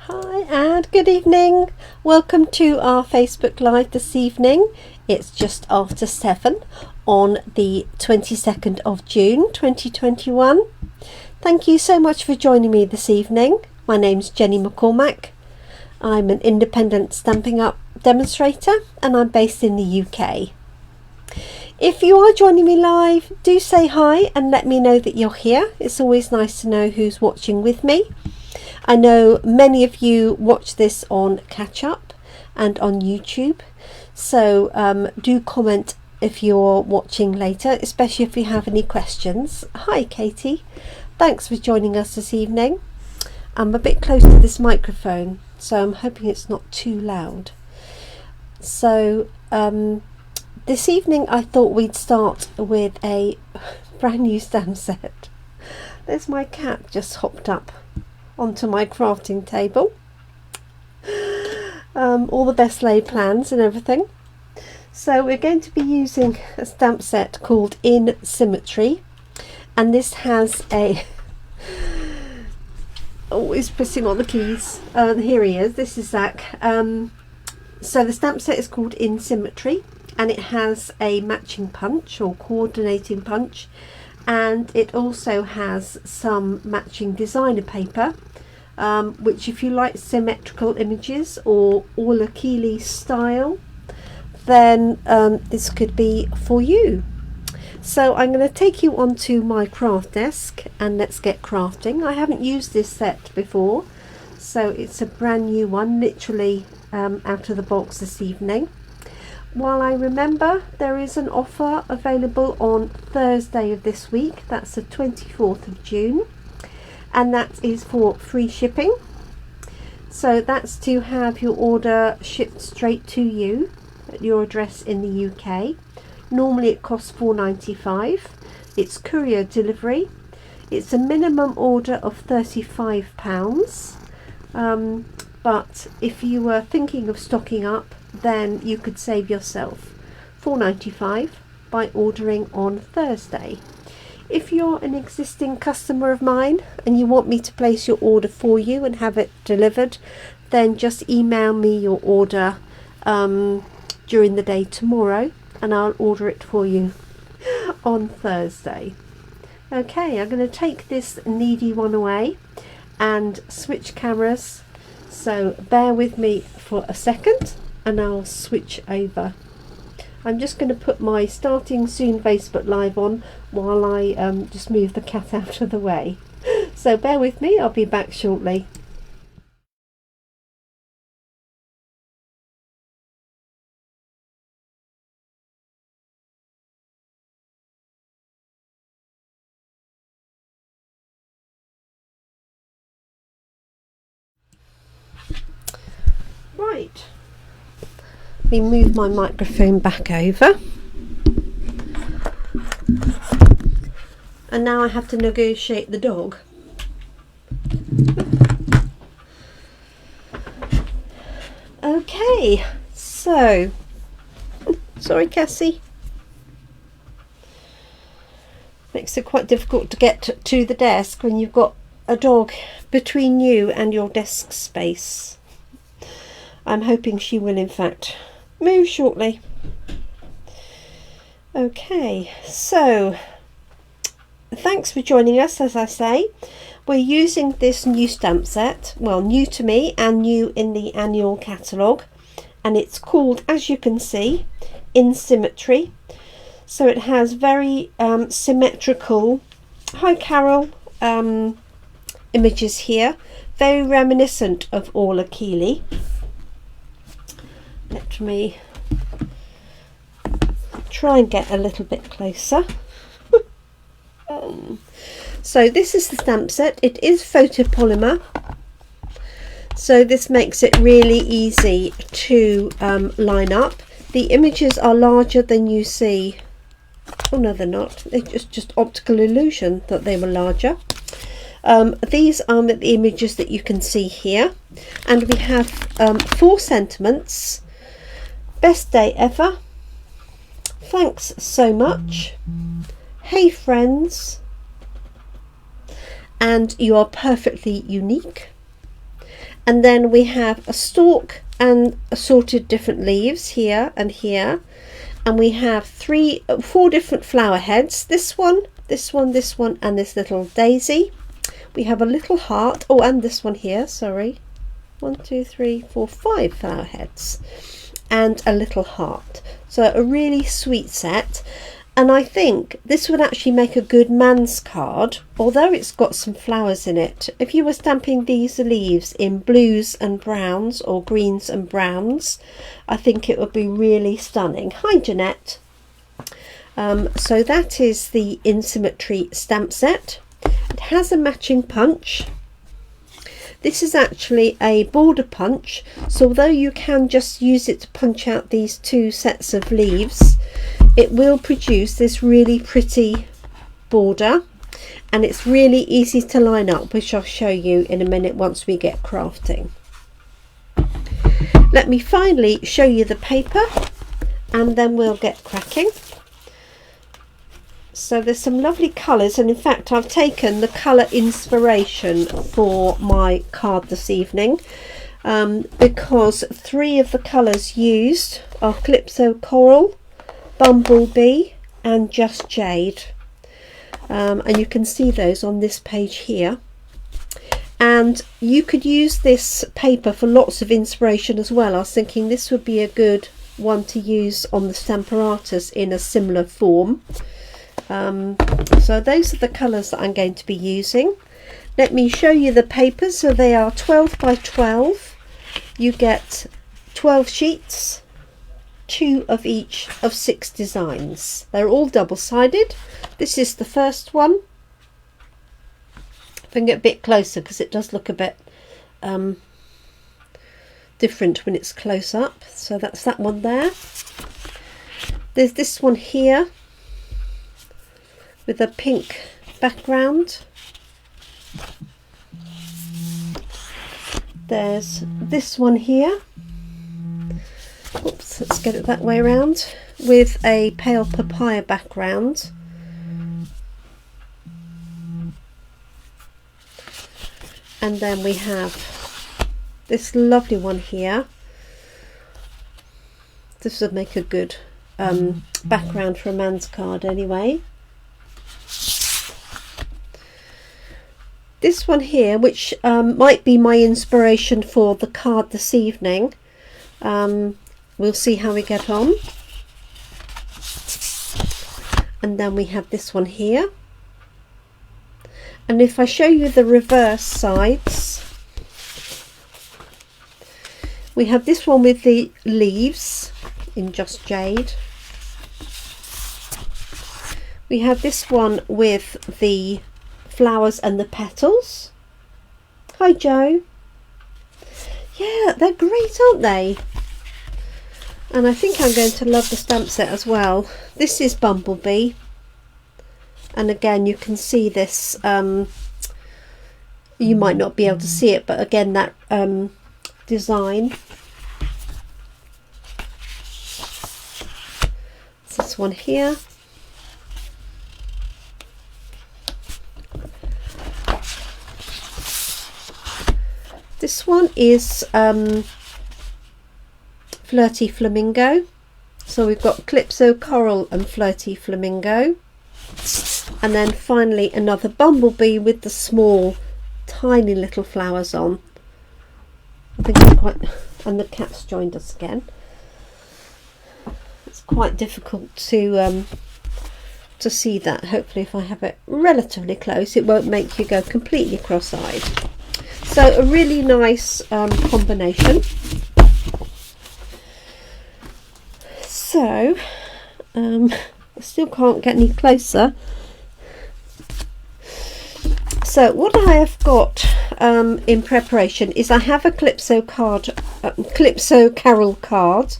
Hi and good evening. Welcome to our Facebook Live this evening. It's just after 7 on the 22nd of June 2021. Thank you so much for joining me this evening. My name's Jenny McCormack. I'm an independent Stampin' Up demonstrator and I'm based in the UK. If you are joining me live, do say hi and let me know that you're here. It's always nice to know who's watching with me. I know many of you watch this on Catch Up and on YouTube, so do comment if you're watching later, especially if you have any questions. Hi Katie, thanks for joining us this evening. I'm a bit close to this microphone, so I'm hoping it's not too loud. So this evening I thought we'd start with a brand new stamp set. There's my cat just hopped up onto my crafting table. All the best laid plans and everything. So we're going to be using a stamp set called In Symmetry, and this has a always pressing on the keys. Here he is. This is Zach. So the stamp set is called In Symmetry, and it has a matching punch or coordinating punch, and it also has some matching designer paper, which if you like symmetrical images or Keeley style, then this could be for you. So I'm going to take you onto my craft desk and let's get crafting. I haven't used this set before, so it's a brand new one, literally out of the box this evening. While I remember, there is an offer available on Thursday of this week, that's the 24th of June, and that is for free shipping. So that's to have your order shipped straight to you at your address in the UK. Normally it costs £4.95. It's courier delivery. It's a minimum order of £35. But if you were thinking of stocking up, then you could save yourself £4.95 by ordering on Thursday. If you're an existing customer of mine and you want me to place your order for you and have it delivered, then just email me your order during the day tomorrow and I'll order it for you on Thursday. Okay, I'm going to take this needy one away and switch cameras, so bear with me for a second and I'll switch over. I'm just going to put my starting soon Facebook Live on while I just move the cat out of the way. So bear with me, I'll be back shortly. Right. Let me move my microphone back over. And now I have to negotiate the dog. Okay, so sorry Cassie. Makes it quite difficult to get to the desk when you've got a dog between you and your desk space. I'm hoping she will in fact move shortly. Okay, so thanks for joining us. As I say, we're using this new stamp set, well, new to me and new in the annual catalogue, and it's called, as you can see, In Symmetry. So it has very symmetrical, hi Carol, images here, very reminiscent of Keeley. Let me try and get a little bit closer. So this is the stamp set. It is photopolymer, so this makes it really easy to line up. The images are larger than you see. Oh no, they're not. It's just optical illusion that they were larger. These are the images that you can see here, and we have 4 sentiments. Best day ever. Thanks so much. Hey friends. And you are perfectly unique. and then we have a stalk and assorted different leaves here and here, and we have four different flower heads. This one, this one, this one, and this little daisy. We have a little heart. Oh, and this one here, sorry. 1, 2, 3, 4, 5 flower heads and a little heart. So a really sweet set, and I think this would actually make a good man's card, although it's got some flowers in it. If you were stamping these leaves in blues and browns or greens and browns, I think it would be really stunning. Hi Jeanette. So that is the In Symmetry stamp set. It has a matching punch. This is actually a border punch, so although you can just use it to punch out these two sets of leaves, it will produce this really pretty border, and it's really easy to line up, which I'll show you in a minute once we get crafting. Let me finally show you the paper and then we'll get cracking. So there's some lovely colours, and in fact I've taken the colour inspiration for my card this evening, because 3 of the colours used are Calypso Coral, Bumblebee and Just Jade, and you can see those on this page here. And you could use this paper for lots of inspiration as well. I was thinking this would be a good one to use on the Stamparatus in a similar form. So those are the colours that I'm going to be using. Let me show you the papers. So they are 12 by 12. You get 12 sheets, 2 of each of 6 designs. They're all double-sided. This is the first one. If I can get a bit closer, because it does look a bit different when it's close up. So that's that one there. There's this one here with a pink background. There's this one here. Oops, let's get it that way around, with a pale papaya background. And then we have this lovely one here. This would make a good background for a man's card anyway. This one here, which might be my inspiration for the card this evening. We'll see how we get on. And then we have this one here. And if I show you the reverse sides, we have this one with the leaves in Just Jade. We have this one with the flowers and the petals. Hi Joe. Yeah, they're great, aren't they? And I think I'm going to love the stamp set as well. This is Bumblebee, and again you can see this, you might not be able to see it, but again that design. This one here. This one is Flirty Flamingo. So we've got Calypso Coral and Flirty Flamingo. And then finally another Bumblebee with the small, tiny little flowers on. I think it's quite... and the cat's joined us again. It's quite difficult to see that. Hopefully if I have it relatively close, it won't make you go completely cross-eyed. So a really nice combination. So I still can't get any closer. So what I have got in preparation is I have a Calypso card, Calypso Coral card,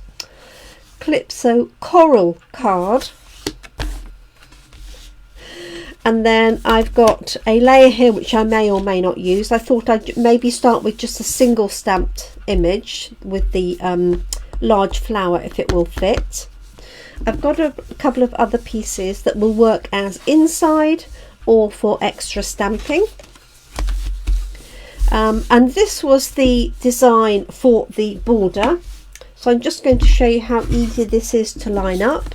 Calypso Coral card. And then I've got a layer here which I may or may not use. I thought I'd maybe start with just a single stamped image with the large flower if it will fit. I've got a couple of other pieces that will work as inside or for extra stamping. And this was the design for the border. So I'm just going to show you how easy this is to line up.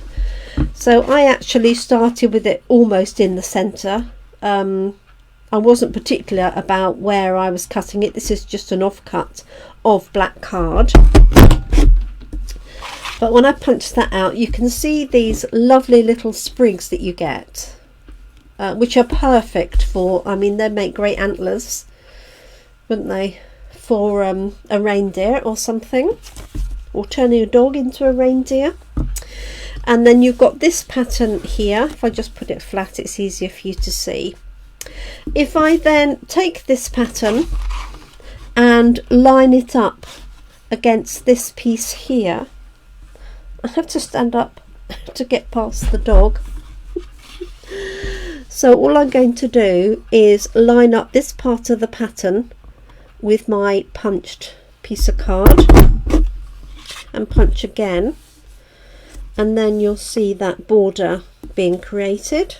So I actually started with it almost in the center. I wasn't particular about where I was cutting it. This is just an offcut of black card. But when I punch that out, you can see these lovely little sprigs that you get, which are perfect for, I mean, they make great antlers, wouldn't they, for a reindeer or something, or turning a dog into a reindeer. And then you've got this pattern here. If I just put it flat, it's easier for you to see. If I then take this pattern and line it up against this piece here, I have to stand up to get past the dog. So all I'm going to do is line up this part of the pattern with my punched piece of card and punch again, and then you'll see that border being created.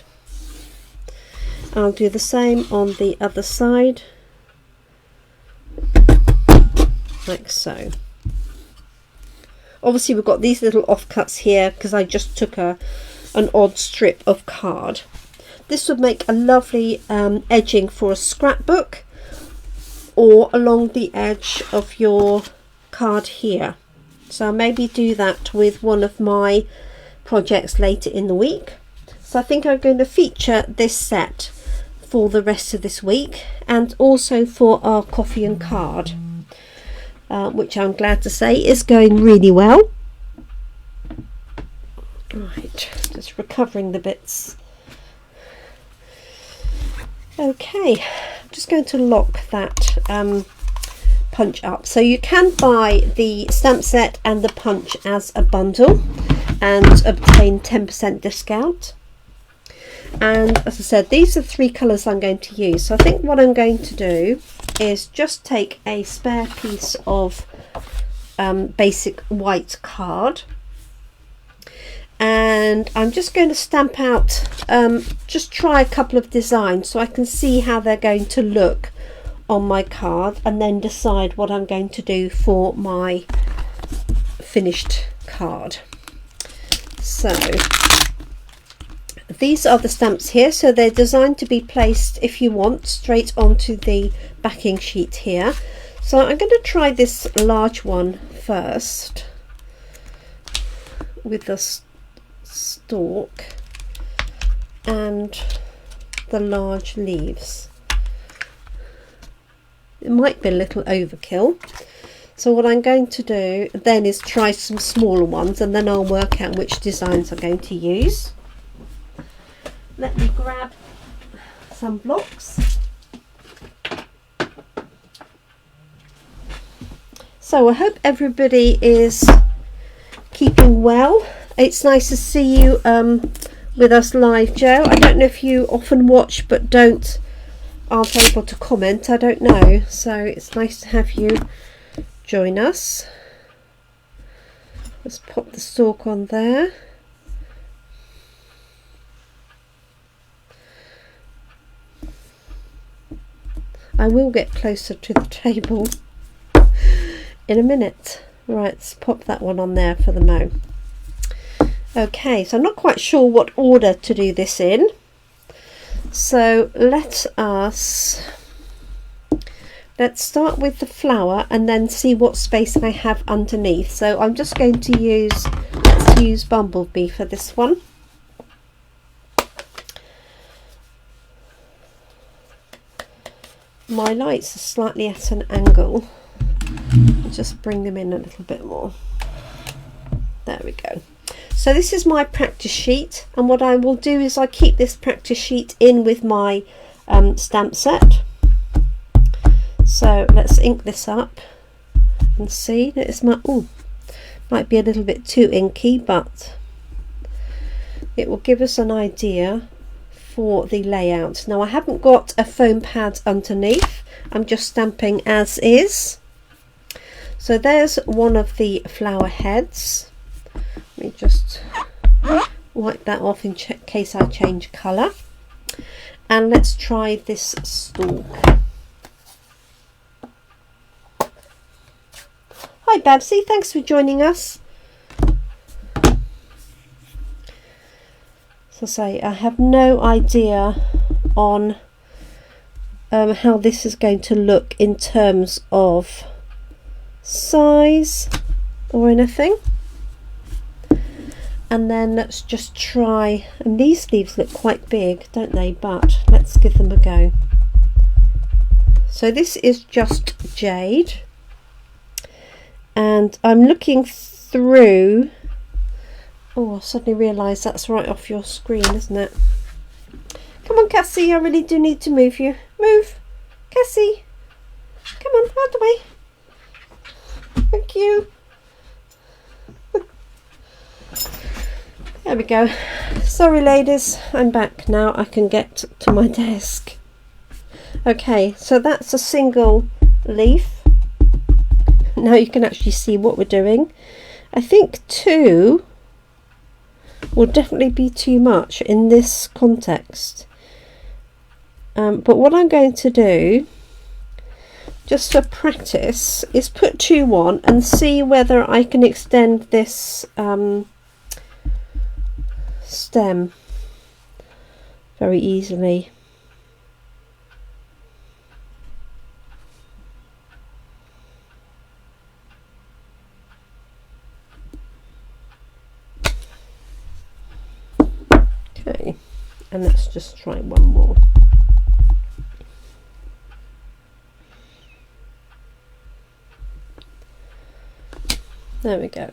I'll do the same on the other side, like so. Obviously we've got these little offcuts here because I just took an odd strip of card. This would make a lovely edging for a scrapbook, or along the edge of your card here. So I'll maybe do that with one of my projects later in the week. So I think I'm going to feature this set for the rest of this week, and also for our coffee and card, which I'm glad to say is going really well. Right, just recovering the bits. Okay, I'm just going to lock that punch up. So you can buy the stamp set and the punch as a bundle and obtain 10% discount. And as I said, these are 3 colours I'm going to use. So I think what I'm going to do is just take a spare piece of basic white card, and I'm just going to stamp out, just try a couple of designs so I can see how they're going to look on my card, and then decide what I'm going to do for my finished card. So these are the stamps here, so they're designed to be placed, if you want, straight onto the backing sheet here. So I'm going to try this large one first with the stalk and the large leaves. It might be a little overkill, so what I'm going to do then is try some smaller ones, and then I'll work out which designs I'm going to use. Let me grab some blocks. So I hope everybody is keeping well. It's nice to see you with us live, Jo. I don't know if you often watch but aren't able to comment, I don't know. So it's nice to have you join us. Let's pop the stalk on there. I will get closer to the table in a minute. Right, let's pop that one on there for the mo. Okay, so I'm not quite sure what order to do this in. So let's start with the flower and then see what space I have underneath. So I'm just going to let's use Bumblebee for this one. My lights are slightly at an angle. I'll just bring them in a little bit more. There we go. So this is my practice sheet, and what I will do is I keep this practice sheet in with my stamp set. So let's ink this up and see. It's might be a little bit too inky, but it will give us an idea for the layout. Now I haven't got a foam pad underneath, I'm just stamping as is. So there's one of the flower heads. Let me just wipe that off in case I change colour. And let's try this stalk. Hi Babsy, thanks for joining us. So say I have no idea on how this is going to look in terms of size or anything. And then let's just try, and these leaves look quite big, don't they? But let's give them a go. So this is just Jade, and I'm looking through. Oh, I suddenly realised that's right off your screen, isn't it? Come on, Cassie, I really do need to move you. Move, Cassie. Come on, out the way. Thank you. There we go. Sorry ladies, I'm back now. I can get to my desk. Okay, so that's a single leaf. Now you can actually see what we're doing. I think 2 will definitely be too much in this context. But what I'm going to do, just for practice, is put 2 on and see whether I can extend this stem very easily. Okay, and let's just try one more. There we go.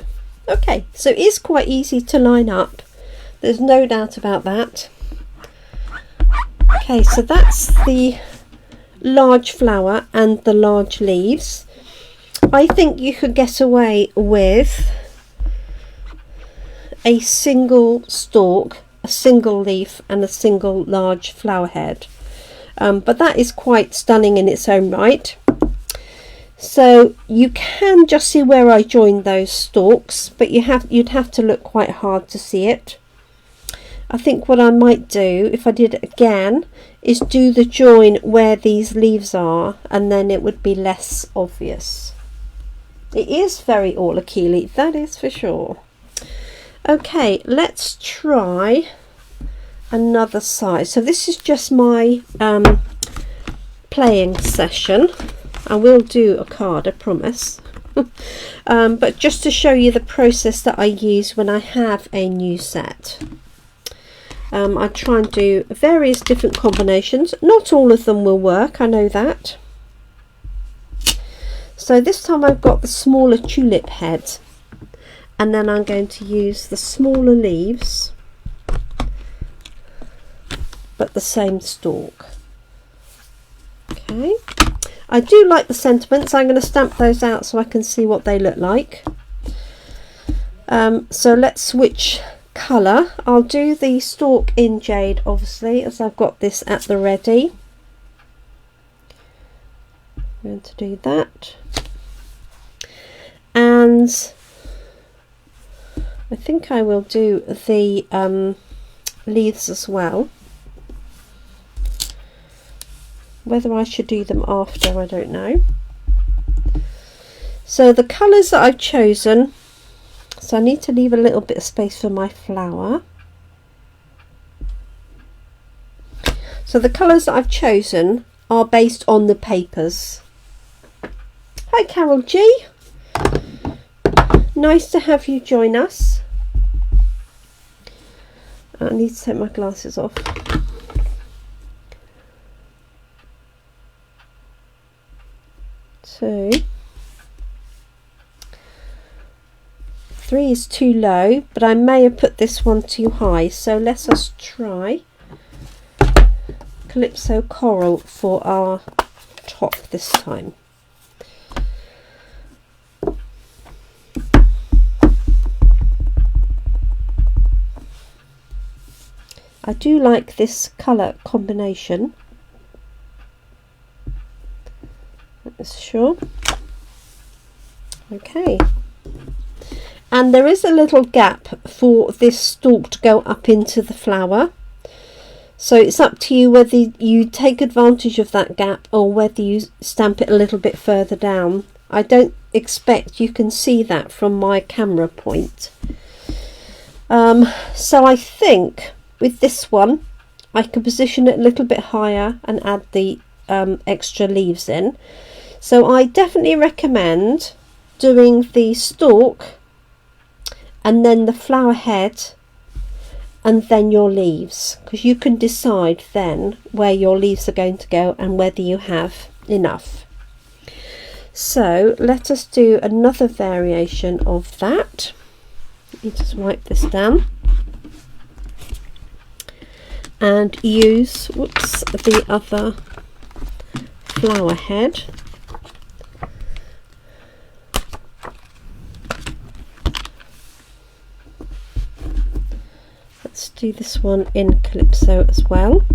Okay, so it is quite easy to line up. There's no doubt about that. Okay, so that's the large flower and the large leaves. I think you could get away with a single stalk, a single leaf and a single large flower head. But that is quite stunning in its own right. So you can just see where I joined those stalks, but you'd have to look quite hard to see it. I think what I might do, if I did it again, is do the join where these leaves are, and then it would be less obvious. It is very Orla-Keely, that is for sure. Okay, let's try another side. So this is just my playing session. I will do a card, I promise. But just to show you the process that I use when I have a new set. I try and do various different combinations. Not all of them will work, I know that. So this time I've got the smaller tulip head, and then I'm going to use the smaller leaves but the same stalk. Okay, I do like the sentiments. I'm going to stamp those out so I can see what they look like. So let's switch colour. I'll do the stalk in Jade, obviously, as I've got this at the ready. I'm going to do that, and I think I will do the leaves as well. Whether I should do them after, I don't know. So the colours that I've chosen, so I need to leave a little bit of space for my flower. So the colours that I've chosen are based on the papers. Hi Carol G, nice to have you join us. I need to take my glasses off. So 3 is too low, but I may have put this one too high, so let us try Calypso Coral for our top this time. I do like this colour combination. That's sure. Okay. And there is a little gap for this stalk to go up into the flower. So it's up to you whether you take advantage of that gap or whether you stamp it a little bit further down. I don't expect you can see that from my camera point. So I think with this one I can position it a little bit higher and add the extra leaves in. So I definitely recommend doing the stalk and then the flower head and then your leaves, because you can decide then where your leaves are going to go and whether you have enough. So let us do another variation of that. Let me just wipe this down and use the other flower head. Let's do this one in Calypso as well.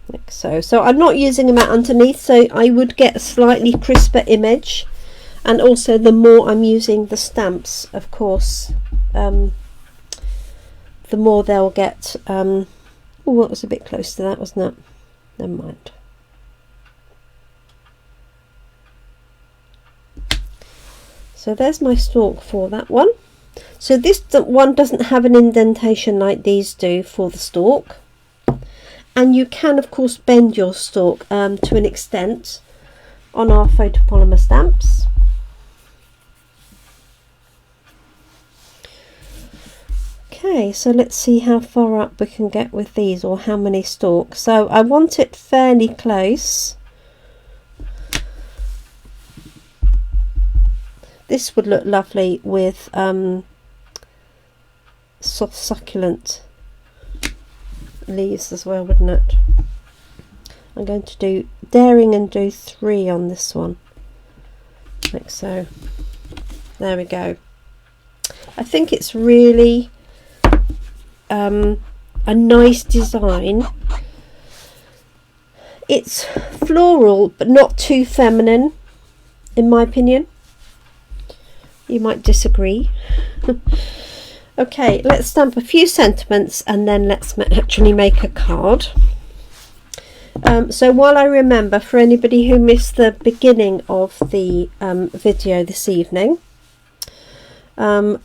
Like so. So I'm not using them out underneath, so I would get a slightly crisper image. And also the more I'm using the stamps, of course, the more they'll get. Oh, that was a bit close to that, wasn't it? Never mind. So there's my stalk for that one. So this one doesn't have an indentation like these do for the stalk. And you can, of course, bend your stalk to an extent on our photopolymer stamps. Okay, so let's see how far up we can get with these, or how many stalks. So I want it fairly close. This would look lovely with soft succulent leaves as well, wouldn't it? I'm going to do daring and do 3 on this one, like so. There we go. I think it's really a nice design. It's floral but not too feminine, in my opinion. You might disagree. Okay, let's stamp a few sentiments and then let's actually make a card. So while I remember, for anybody who missed the beginning of the video this evening,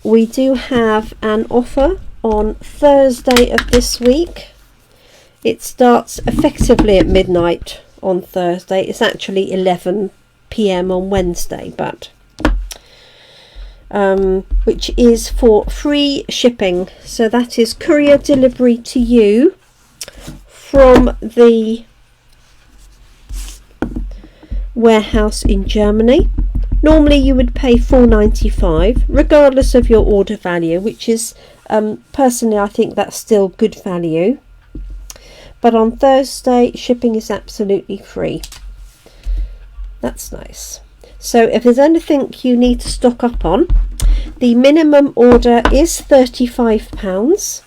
we do have an offer on Thursday of this week. It starts effectively at midnight on Thursday. It's actually 11 PM on Wednesday, but which is for free shipping. So that is courier delivery to you from the warehouse in Germany. Normally you would pay £4.95 regardless of your order value, which is personally I think that's still good value, but on Thursday shipping is absolutely free. That's nice. So if there's anything you need to stock up on, the minimum order is £35,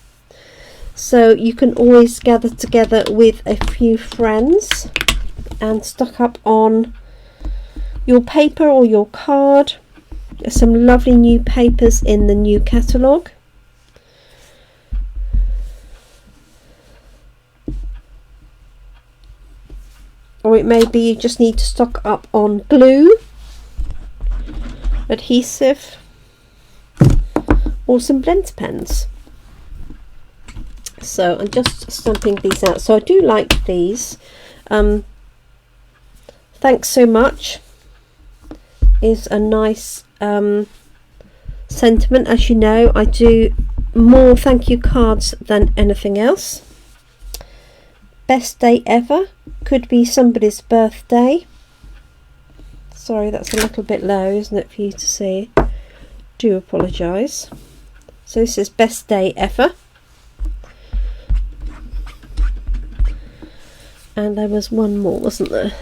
so you can always gather together with a few friends and stock up on your paper or your card. There's some lovely new papers in the new catalogue. Or it may be you just need to stock up on glue, adhesive, or some blend pens. So I'm just stamping these out. So I do like these. Thanks so much is a nice sentiment. As you know, I do more thank you cards than anything else. Best day ever could be somebody's birthday. Sorry, that's a little bit low, isn't it, for you to see? Do apologise. So this is best day ever. And there was one more, wasn't there?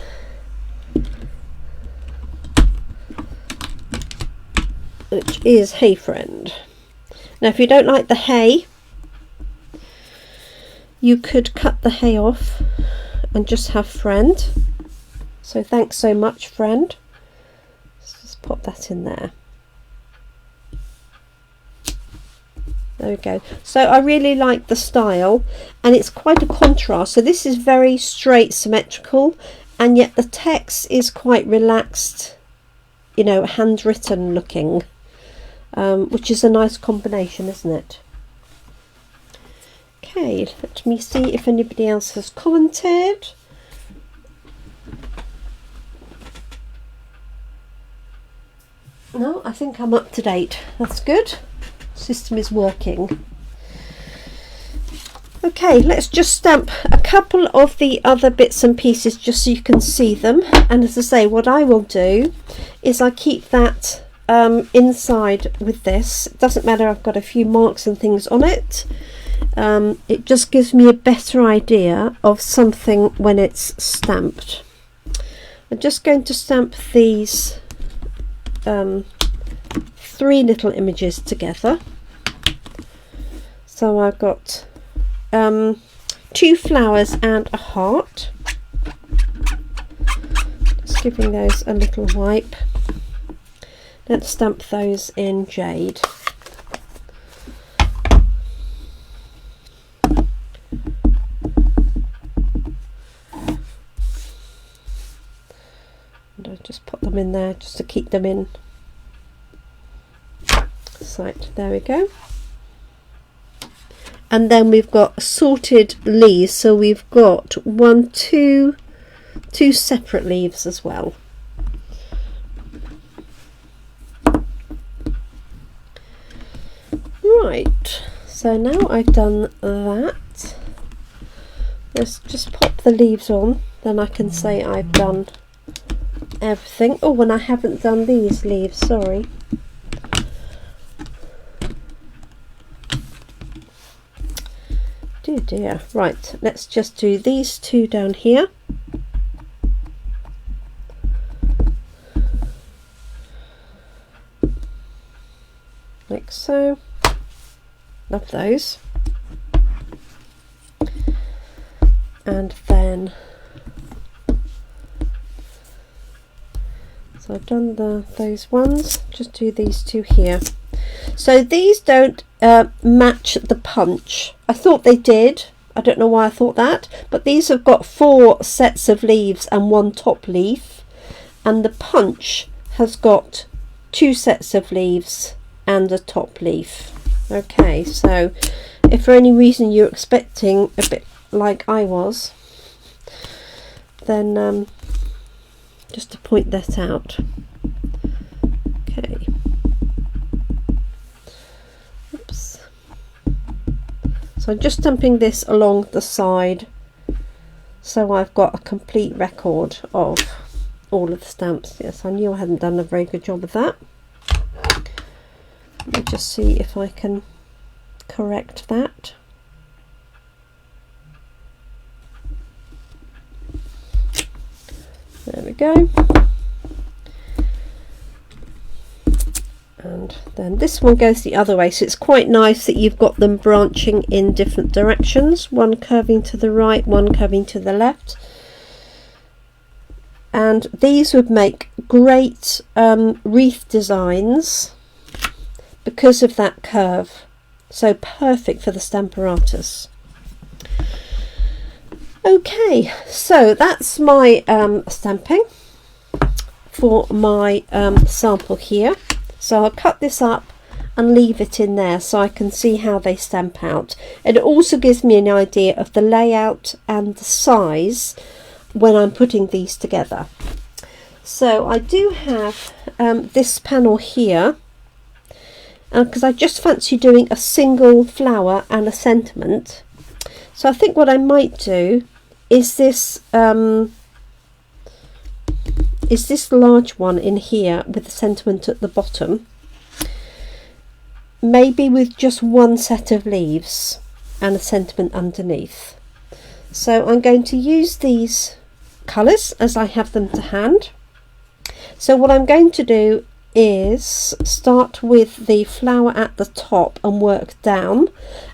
Which is Hey Friend. Now if you don't like the hay, you could cut the hay off and just have Friend. So thanks so much, Friend. Let's just pop that in there. There we go. So I really like the style, and it's quite a contrast. So this is very straight, symmetrical, and yet the text is quite relaxed, you know, handwritten looking, which is a nice combination, isn't it? Okay, let me see if anybody else has commented. No, I think I'm up to date. That's good. System is working. Okay, let's just stamp a couple of the other bits and pieces just so you can see them. And as I say, what I will do is I keep that inside with this. It doesn't matter, I've got a few marks and things on it. It just gives me a better idea of something when it's stamped. I'm just going to stamp these 3 little images together. So I've got 2 flowers and a heart. Just giving those a little wipe. Let's stamp those in Jade. And I'll just put them in there just to keep them in sight. There we go. And then we've got assorted leaves, so we've got two separate leaves as well. Right, so now I've done that, let's just pop the leaves on, then I can say I've done everything. Oh, and I haven't done these leaves, sorry. Dear dear. Right, let's just do these 2 down here. Like so. Love those. And then, so I've done those ones, just do these 2 here. So these don't match the punch. I thought they did. I don't know why I thought that, but these have got 4 sets of leaves and 1 top leaf, and the punch has got 2 sets of leaves and a top leaf. Okay, so if for any reason you're expecting a bit like I was, then just to point that out. Okay. Oops. So I'm just stamping this along the side, so I've got a complete record of all of the stamps. Yes, I knew I hadn't done a very good job of that. Let me just see if I can correct that. There we go. And then this one goes the other way, so it's quite nice that you've got them branching in different directions, one curving to the right, one curving to the left. And these would make great wreath designs because of that curve, so perfect for the Stamparatus. Okay, so that's my stamping for my sample here. So I'll cut this up and leave it in there so I can see how they stamp out. And it also gives me an idea of the layout and the size when I'm putting these together. So I do have this panel here, because I just fancy doing a single flower and a sentiment. So I think what I might do is this large one in here with the sentiment at the bottom, maybe with just one set of leaves and a sentiment underneath. So I'm going to use these colours as I have them to hand. So what I'm going to do is start with the flower at the top and work down,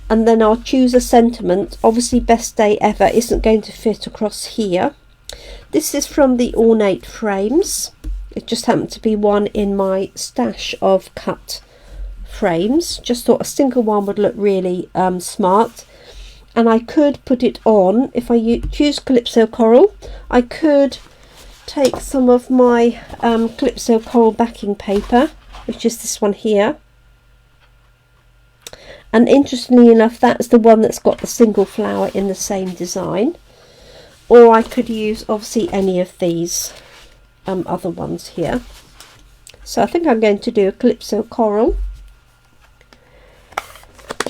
and then I'll choose a sentiment. Obviously Best Day Ever isn't going to fit across here. This is from the Ornate frames. It just happened to be one in my stash of cut frames. Just thought a single one would look really smart. And I could put it on, if I choose Calypso Coral, I could take some of my Calypso Coral backing paper, which is this one here. And interestingly enough, that's the one that's got the single flower in the same design. Or I could use obviously any of these other ones here. So I think I'm going to do a Calypso Coral,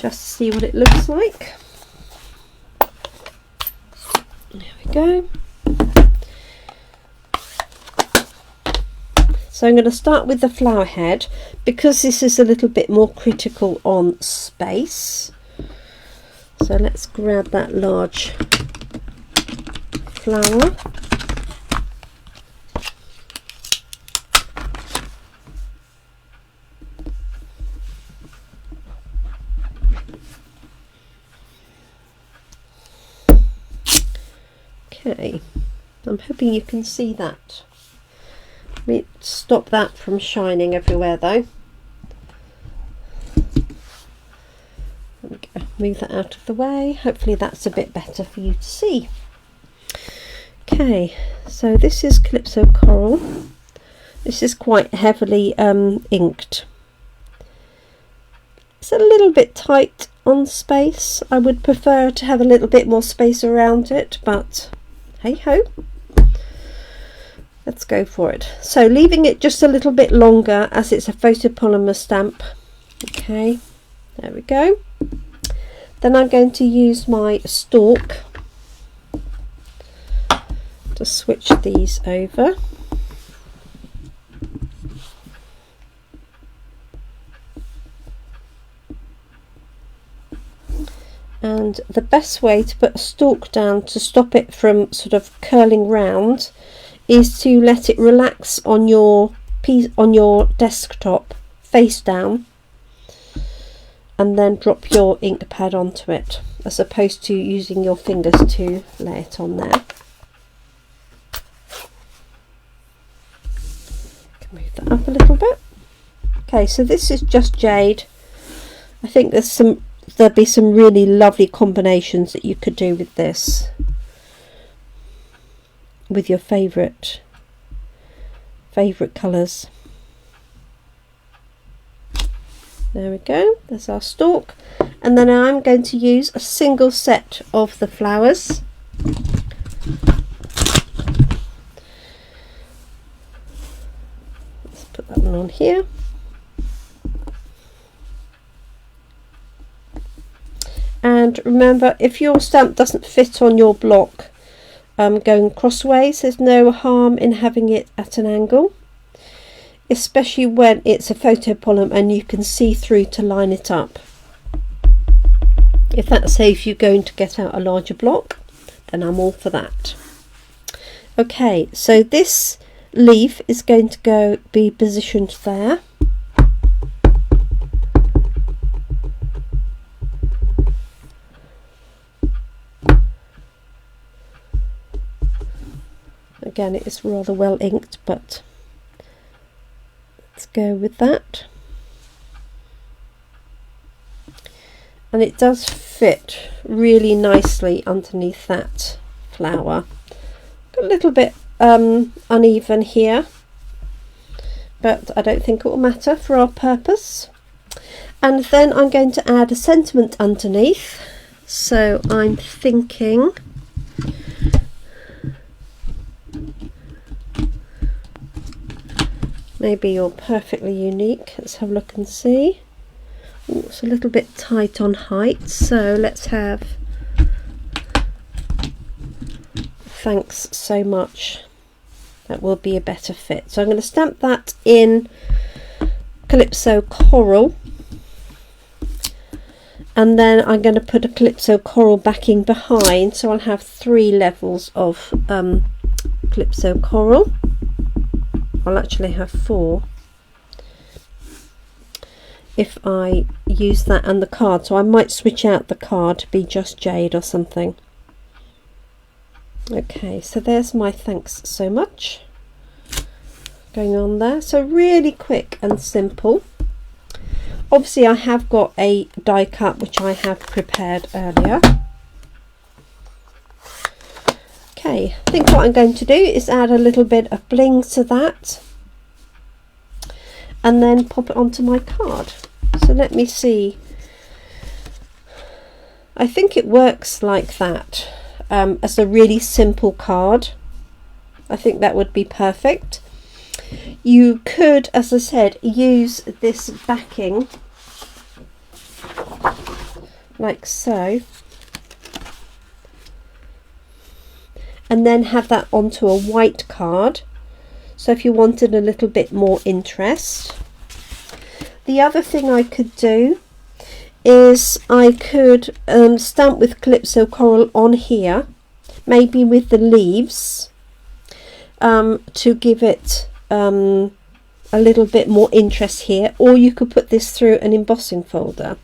just to see what it looks like. There we go. So I'm going to start with the flower head, because this is a little bit more critical on space. So let's grab that large flower. Okay, I'm hoping you can see that. Let me stop that from shining everywhere though. There we go. Move that out of the way. Hopefully that's a bit better for you to see. Okay, so this is Calypso Coral. This is quite heavily inked. It's a little bit tight on space. I would prefer to have a little bit more space around it, but hey ho, let's go for it. So leaving it just a little bit longer, as it's a photopolymer stamp. Okay, there we go. Then I'm going to use my stalk to switch these over. And the best way to put a stalk down to stop it from sort of curling round is to let it relax on your piece, on your desktop, face down, and then drop your ink pad onto it, as opposed to using your fingers to lay it on there. Can move that up a little bit. Okay, so this is just Jade. I think there'll be some really lovely combinations that you could do with this, with your favourite colours. There we go, there's our stalk. And then I'm going to use a single set of the flowers. Let's put that one on here. And remember, if your stamp doesn't fit on your block going crossways, there's no harm in having it at an angle, especially when it's a photopolymer and you can see through to line it up. If that saves you going to get out a larger block, then I'm all for that. Okay, so this leaf is going to be positioned there. Again, it is rather well inked, but let's go with that. And it does fit really nicely underneath that flower. Got a little bit uneven here, but I don't think it will matter for our purpose. And then I'm going to add a sentiment underneath. So I'm thinking maybe you're perfectly unique. Let's have a look and see. Ooh, it's a little bit tight on height, so let's have thanks so much. That will be a better fit. So I'm going to stamp that in Calypso Coral, and then I'm going to put a Calypso Coral backing behind, so I'll have 3 levels of Calypso Coral. I'll actually have 4 if I use that and the card, so I might switch out the card to be just Jade or something. Okay, so there's my thanks so much going on there. So really quick and simple. Obviously I have got a die cut which I have prepared earlier. Okay, I think what I'm going to do is add a little bit of bling to that and then pop it onto my card. So let me see. I think it works like that as a really simple card. I think that would be perfect. You could, as I said, use this backing like so, and then have that onto a white card. So if you wanted a little bit more interest. The other thing I could do is I could stamp with Calypso coral on here, maybe with the leaves, to give it a little bit more interest here, or you could put this through an embossing folder.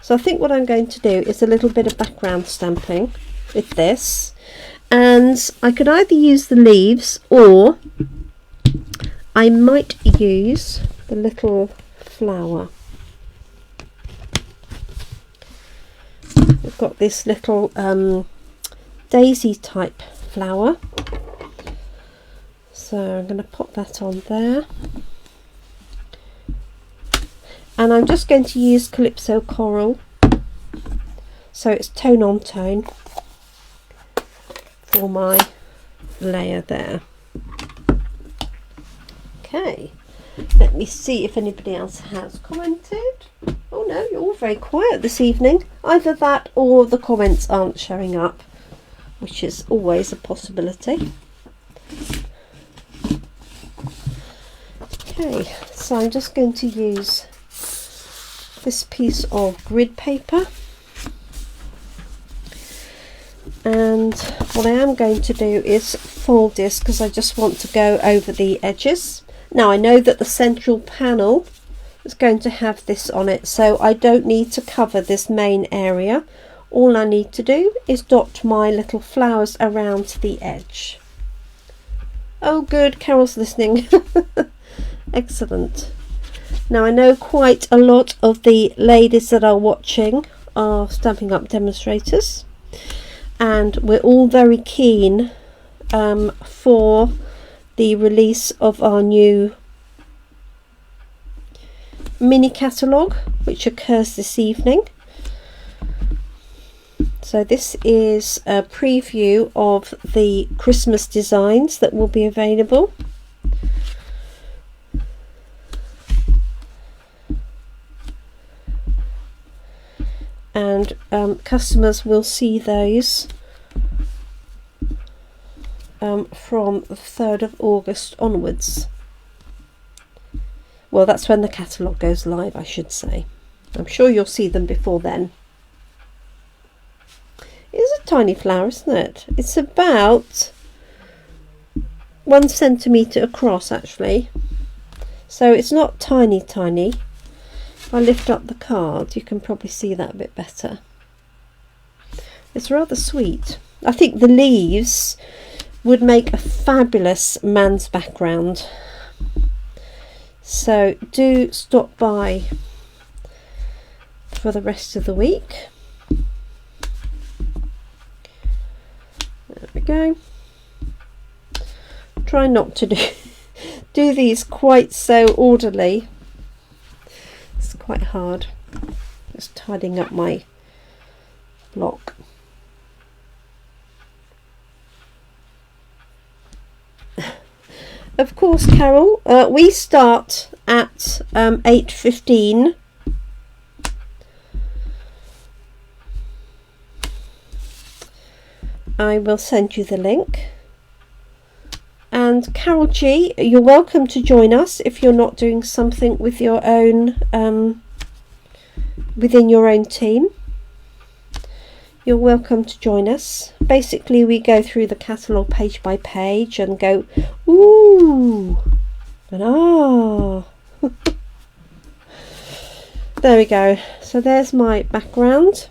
So I think what I'm going to do is a little bit of background stamping with this, and I could either use the leaves or I might use the little flower. We've got this little daisy type flower, so I'm going to pop that on there, and I'm just going to use Calypso coral, so it's tone on tone for my layer there. Okay, let me see if anybody else has commented. Oh no, you're all very quiet this evening. Either that or the comments aren't showing up, which is always a possibility. Okay, so I'm just going to use this piece of grid paper, and what I am going to do is fold this because I just want to go over the edges. Now I know that the central panel is going to have this on it, so I don't need to cover this main area. All I need to do is dot my little flowers around the edge. Oh good, Carol's listening. Excellent. Now I know quite a lot of the ladies that are watching are Stampin' Up demonstrators, and we're all very keen for the release of our new mini catalogue, which occurs this evening. So this is a preview of the Christmas designs that will be available. And customers will see those from the 3rd of August onwards. Well, that's when the catalogue goes live, I should say. I'm sure you'll see them before then. It's a tiny flower, isn't it? It's about 1 centimetre across, actually. So it's not tiny, tiny. If I lift up the card, you can probably see that a bit better. It's rather sweet. I think the leaves would make a fabulous man's background. So do stop by for the rest of the week. There we go. Try not to do these quite so orderly. It's quite hard. Just tidying up my block. Of course, Carol, we start at 8:15. I will send you the link. And Carol G, you're welcome to join us if you're not doing something with your own within your own team. You're welcome to join us. Basically, we go through the catalogue page by page and go, ooh, and ah. There we go. So there's my background.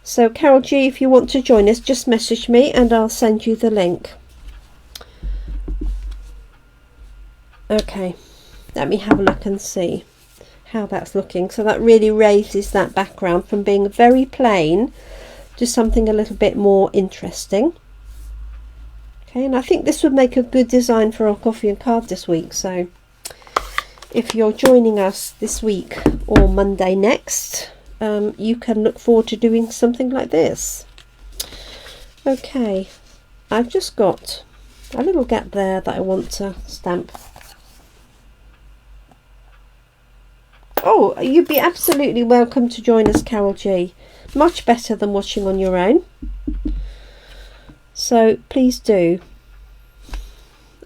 So Carol G, if you want to join us, just message me and I'll send you the link. Okay, let me have a look and see how that's looking. So that really raises that background from being very plain to something a little bit more interesting. Okay, and I think this would make a good design for our coffee and card this week. So if you're joining us this week or Monday next, you can look forward to doing something like this. Okay, I've just got a little gap there that I want to stamp. Oh, you'd be absolutely welcome to join us, Carol G. Much better than watching on your own. So please do.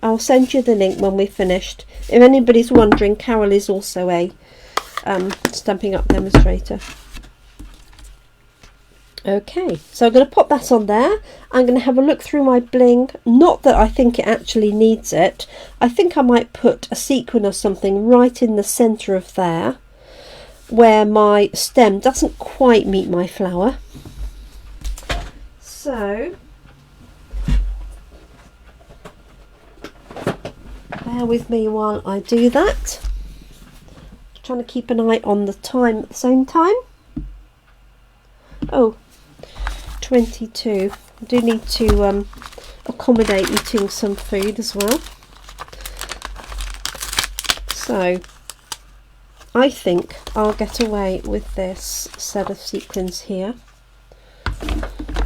I'll send you the link when we've finished. If anybody's wondering, Carol is also a Stampin' Up demonstrator. Okay, so I'm going to pop that on there. I'm going to have a look through my bling. Not that I think it actually needs it. I think I might put a sequin or something right in the centre of there, where my stem doesn't quite meet my flower. So bear with me while I do that. Just trying to keep an eye on the time at the same time. Oh, 22. I do need to accommodate eating some food as well. So I think I'll get away with this set of sequins here.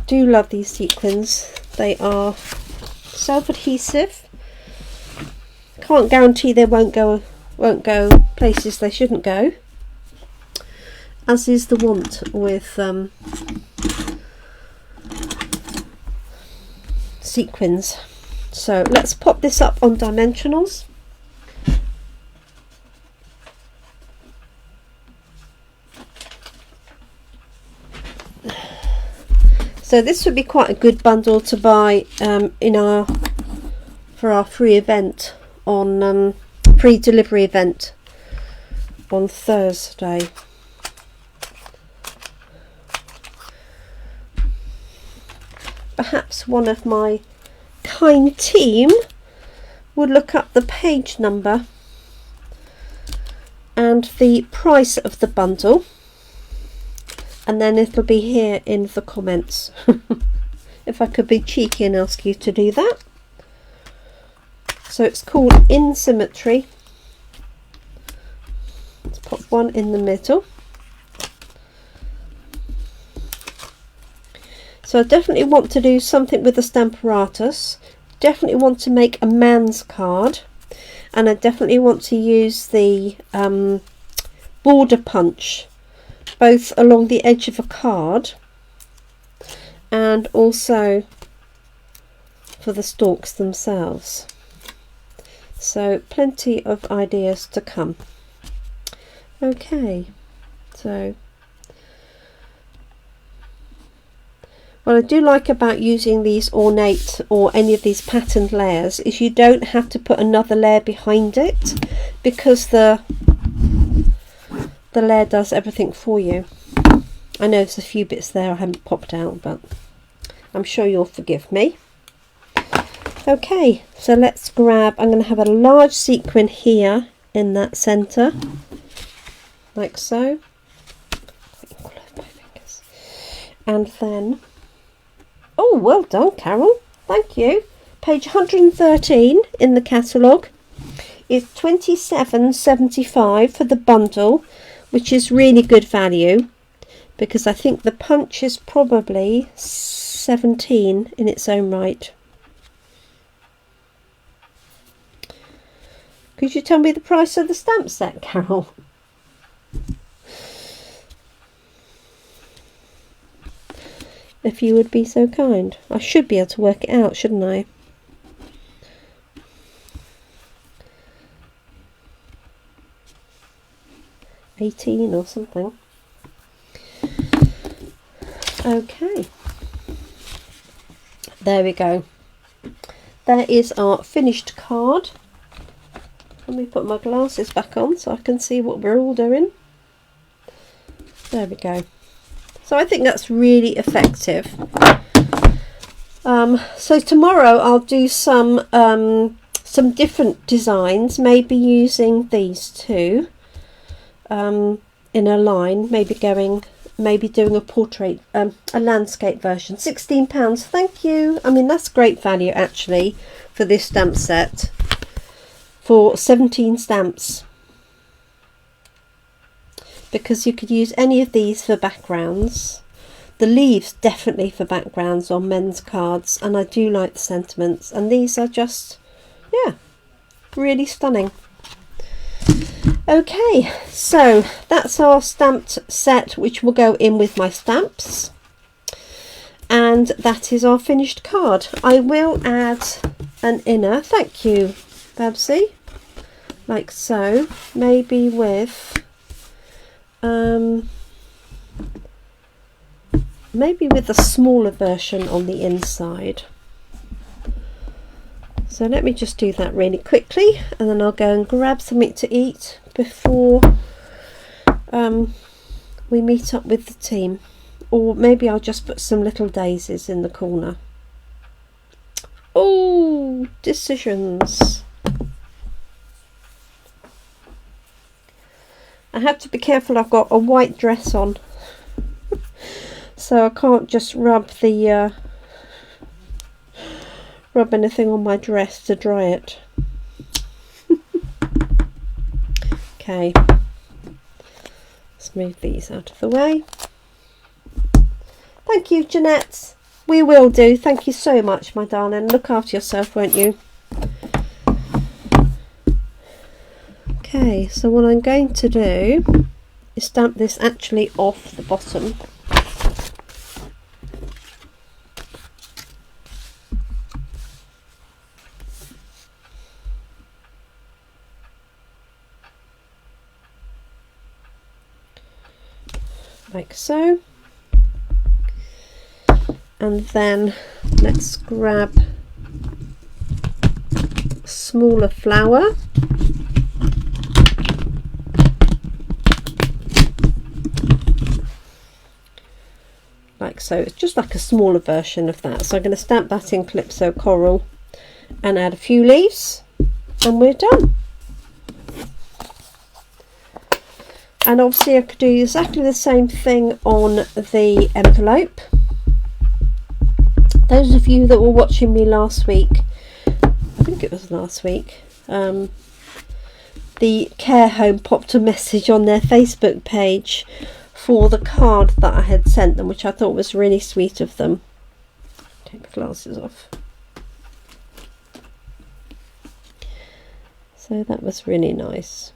Do love these sequins. They are self-adhesive. Can't guarantee they won't go places they shouldn't go, as is the want with sequins. So let's pop this up on dimensionals. So this would be quite a good bundle to buy for our free event on pre-delivery event on Thursday. Perhaps one of my kind team would look up the page number and the price of the bundle, and then it'll be here in the comments. If I could be cheeky and ask you to do that. So it's called In Symmetry. Let's pop one in the middle. So I definitely want to do something with the Stamparatus. Definitely want to make a man's card, and I definitely want to use the border punch both along the edge of a card and also for the stalks themselves. So plenty of ideas to come. Okay, so what I do like about using these ornate or any of these patterned layers is you don't have to put another layer behind it, because the layer does everything for you. I know there's a few bits there I haven't popped out, but I'm sure you'll forgive me. Okay, so let's grab, I'm going to have a large sequin here in that centre, like so. And then, oh, well done, Carol, thank you. Page 113 in the catalogue is £27.75 for the bundle, which is really good value, because I think the punch is probably 17 in its own right. Could you tell me the price of the stamp set, Carol? If you would be so kind. I should be able to work it out, shouldn't I? $18 or something. Okay. There we go. There is our finished card. Let me put my glasses back on so I can see what we're all doing. There we go. So I think that's really effective. So tomorrow I'll do some some different designs, maybe using these two in a line, maybe doing a portrait, a landscape version. £16, thank you. I mean, that's great value actually for this stamp set, for 17 stamps, because you could use any of these for backgrounds. The leaves definitely for backgrounds on men's cards, and I do like the sentiments, and these are just, yeah, really stunning. Okay, so that's our stamped set, which will go in with my stamps, and that is our finished card. I will add an inner, thank you Babsy, like so, maybe with a smaller version on the inside. So let me just do that really quickly, and then I'll go and grab something to eat before we meet up with the team. Or maybe I'll just put some little daisies in the corner. Oh, decisions. I have to be careful, I've got a white dress on. So I can't just rub anything on my dress to dry it. Okay, let's move these out of the way. Thank you, Jeanette. We will do. Thank you so much, my darling. Look after yourself, won't you? Okay, so what I'm going to do is stamp this actually off the bottom. Like so, and then let's grab a smaller flower, like so. It's just like a smaller version of that, so I'm going to stamp that in Calypso Coral and add a few leaves, and we're done. And obviously I could do exactly the same thing on the envelope. Those of you that were watching me last week, I think it was last week, the care home popped a message on their Facebook page for the card that I had sent them, which I thought was really sweet of them. Take my glasses off. So that was really nice.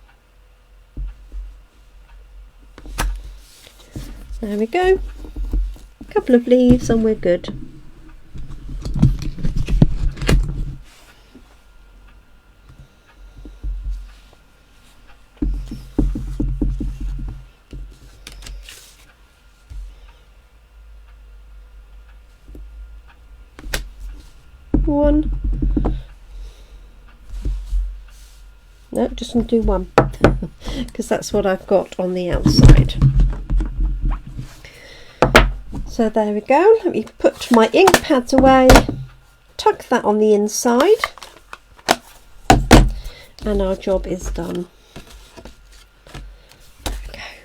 There we go, a couple of leaves and we're good. One. No, just going to do one because that's what I've got on the outside. So there we go. Let me put my ink pads away, tuck that on the inside, and our job is done. Okay.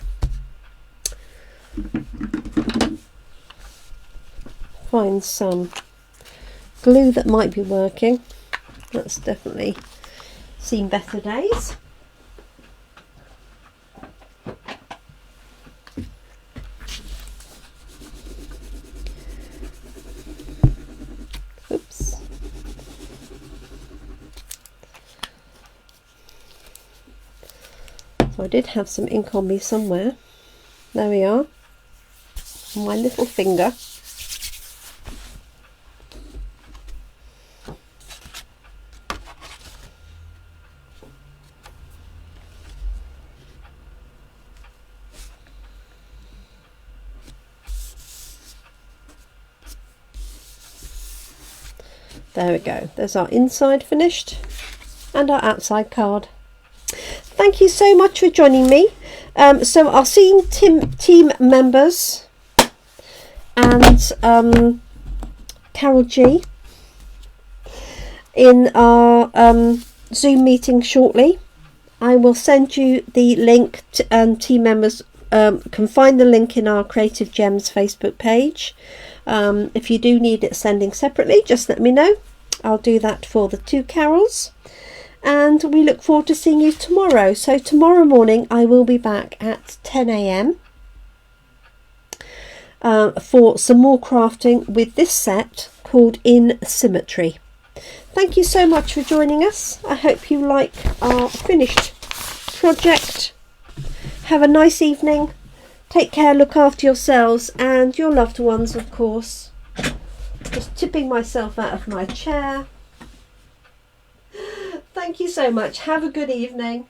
Find some glue that might be working. That's definitely seen better days. I did have some ink on me somewhere. There we are. On my little finger. There we go. There's our inside finished and our outside card. Thank you so much for joining me. So I'll see team members and Carol G in our Zoom meeting shortly. I will send you the link to, and team members can find the link in our Creative Gems Facebook page. If you do need it sending separately, just let me know. I'll do that for the 2 carols. And we look forward to seeing you tomorrow. So tomorrow morning I will be back at 10 a.m. For some more crafting with this set called In Symmetry. Thank you so much for joining us. I hope you like our finished project. Have a nice evening. Take care, look after yourselves and your loved ones, of course. Just tipping myself out of my chair. Thank you so much. Have a good evening.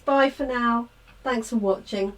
Bye for now. Thanks for watching.